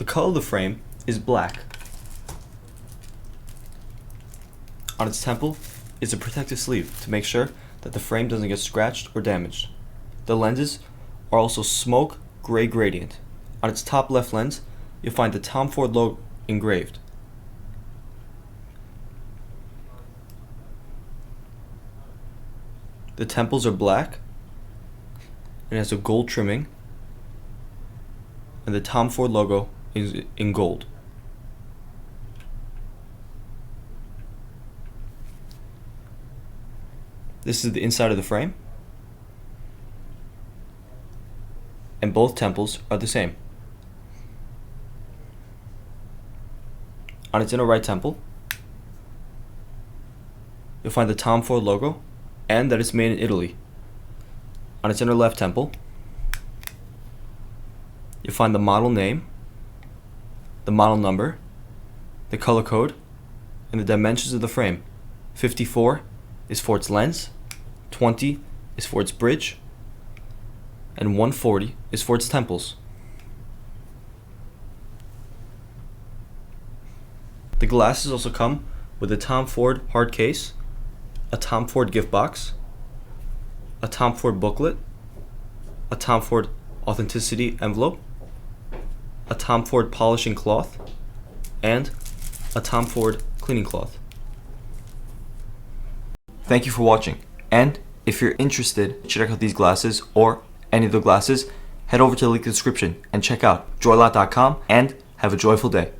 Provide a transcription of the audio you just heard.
The color of the frame is black. On its temple is a protective sleeve to make sure that the frame doesn't get scratched or damaged. The lenses are also smoke gray gradient. On its top left lens, you'll find the Tom Ford logo engraved. The temples are black and has a gold trimming, and the Tom Ford logo is in gold. This is the inside of the frame, and both temples are the same. On its inner right temple, you'll find the Tom Ford logo and that it's made in Italy. On its inner left temple, you'll find the model name, the model number, the color code, and the dimensions of the frame. 54 is for its lens, 20 is for its bridge, and 140 is for its temples. The glasses also come with a Tom Ford hard case, a Tom Ford gift box, a Tom Ford booklet, a Tom Ford authenticity envelope, a Tom Ford polishing cloth, and a Tom Ford cleaning cloth. Thank you for watching, and if you're interested to check out these glasses or any of the glasses, head over to the link in the description and check out JoyLot.com and have a joyful day.